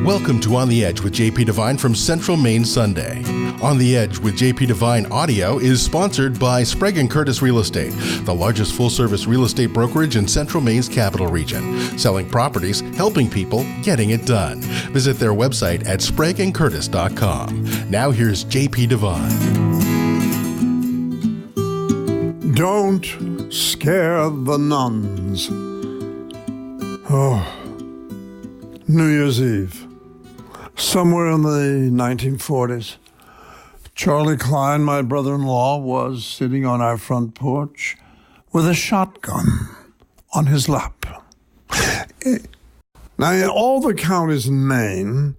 Welcome to On the Edge with JP Devine from Central Maine Sunday. On the Edge with JP Devine Audio is sponsored by Sprague & Curtis Real Estate, the largest full-service real estate brokerage in Central Maine's capital region, selling properties, helping people, getting it done. Visit their website at spragueandcurtis.com. Now here's JP Devine. Don't scare the nuns. Oh, New Year's Eve. Somewhere in the 1940s, Charlie Klein, my brother-in-law, was sitting on our front porch with a shotgun on his lap. Now, in all the counties in Maine,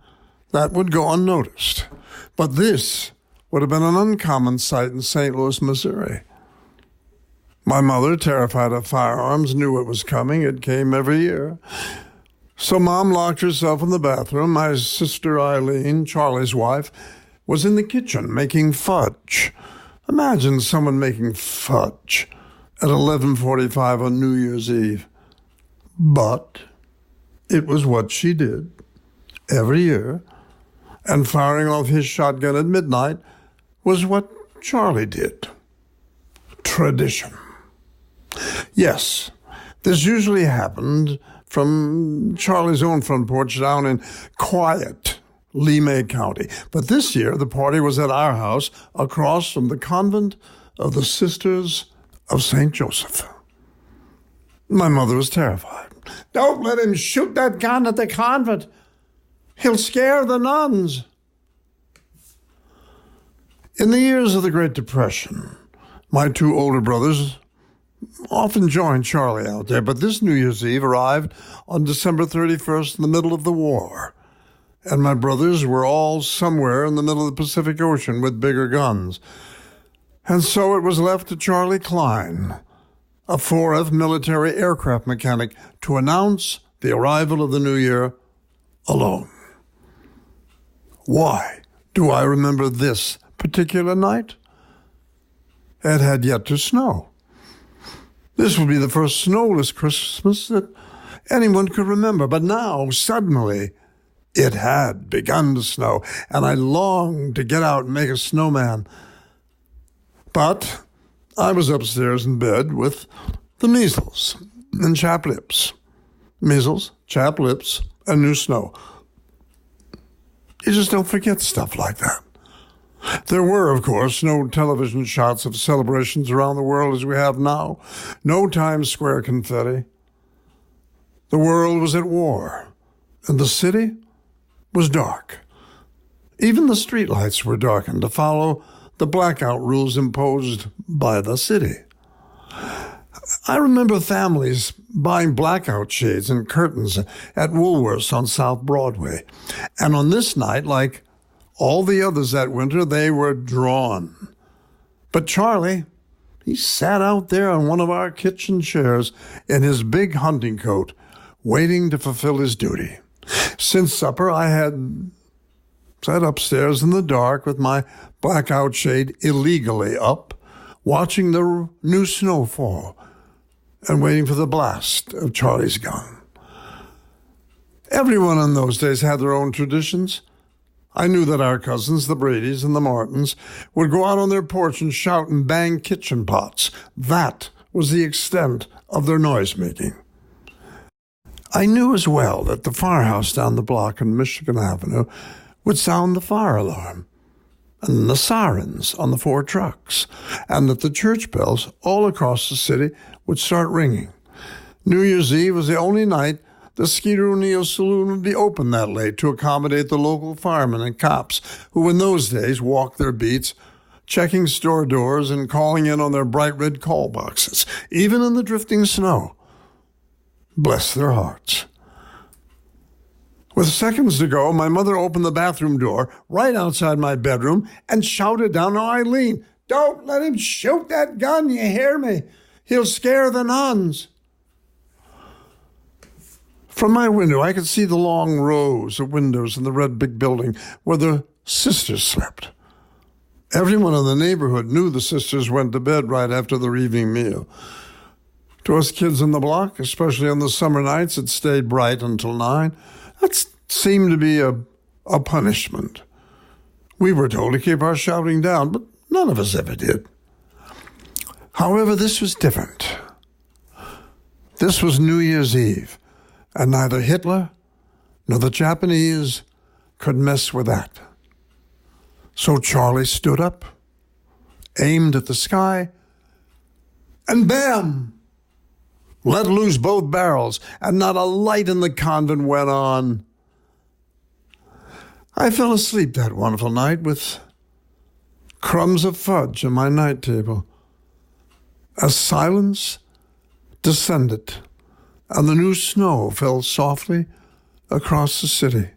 that would go unnoticed. But this would have been an uncommon sight in St. Louis, Missouri. My mother, terrified of firearms, knew it was coming. It came every year. So Mom locked herself in the bathroom. My sister Eileen, Charlie's wife, was in the kitchen making fudge. Imagine someone making fudge at 11:45 on New Year's Eve. But it was what she did every year, and firing off his shotgun at midnight was what Charlie did. Tradition. Yes, this usually happened from Charlie's own front porch down in quiet Lee County. But this year, the party was at our house across from the convent of the Sisters of St. Joseph. My mother was terrified. Don't let him shoot that gun at the convent. He'll scare the nuns. In the years of the Great Depression, my two older brothers often joined Charlie out there, but this New Year's Eve arrived on December 31st in the middle of the war, and my brothers were all somewhere in the middle of the Pacific Ocean with bigger guns. And so it was left to Charlie Klein, a 4F military aircraft mechanic, to announce the arrival of the new year alone. Why do I remember this particular night? It had yet to snow. This would be the first snowless Christmas that anyone could remember. But now, suddenly, it had begun to snow, and I longed to get out and make a snowman. But I was upstairs in bed with the measles and chapped lips. Measles, chapped lips, and new snow. You just don't forget stuff like that. There were, of course, no television shots of celebrations around the world as we have now. No Times Square confetti. The world was at war, and the city was dark. Even the streetlights were darkened to follow the blackout rules imposed by the city. I remember families buying blackout shades and curtains at Woolworth's on South Broadway. And on this night, like all the others that winter, they were drawn. But Charlie, he sat out there on one of our kitchen chairs in his big hunting coat, waiting to fulfill his duty. Since supper, I had sat upstairs in the dark with my blackout shade illegally up, watching the new snow fall and waiting for the blast of Charlie's gun. Everyone in those days had their own traditions. I knew that our cousins, the Bradys and the Martins, would go out on their porch and shout and bang kitchen pots. That was the extent of their noise-making. I knew as well that the firehouse down the block on Michigan Avenue would sound the fire alarm and the sirens on the 4 trucks, and that the church bells all across the city would start ringing. New Year's Eve was the only night the Skeeter O'Neill Saloon would be open that late to accommodate the local firemen and cops who in those days walked their beats, checking store doors and calling in on their bright red call boxes, even in the drifting snow. Bless their hearts. With seconds to go, my mother opened the bathroom door right outside my bedroom and shouted down to Eileen, "Don't let him shoot that gun, you hear me? He'll scare the nuns." From my window, I could see the long rows of windows in the red big building where the sisters slept. Everyone in the neighborhood knew the sisters went to bed right after their evening meal. To us kids in the block, especially on the summer nights, it stayed bright until 9. That's seemed to be a punishment. We were told to keep our shouting down, but none of us ever did. However, this was different. This was New Year's Eve, and neither Hitler nor the Japanese could mess with that. So Charlie stood up, aimed at the sky, and bam! Let loose both barrels, and not a light in the convent went on. I fell asleep that wonderful night with crumbs of fudge on my night table. As silence descended, and the new snow fell softly across the city.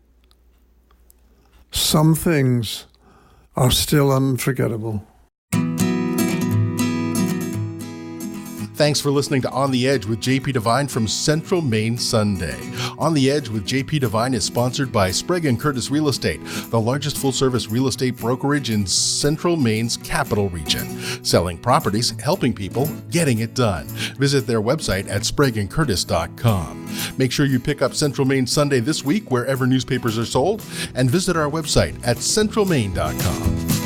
Some things are still unforgettable. Thanks for listening to On the Edge with JP Devine from Central Maine Sunday. On the Edge with JP Devine is sponsored by Sprague & Curtis Real Estate, the largest full-service real estate brokerage in Central Maine's capital region. Selling properties, helping people, getting it done. Visit their website at spragueandcurtis.com. Make sure you pick up Central Maine Sunday this week wherever newspapers are sold, and visit our website at centralmaine.com.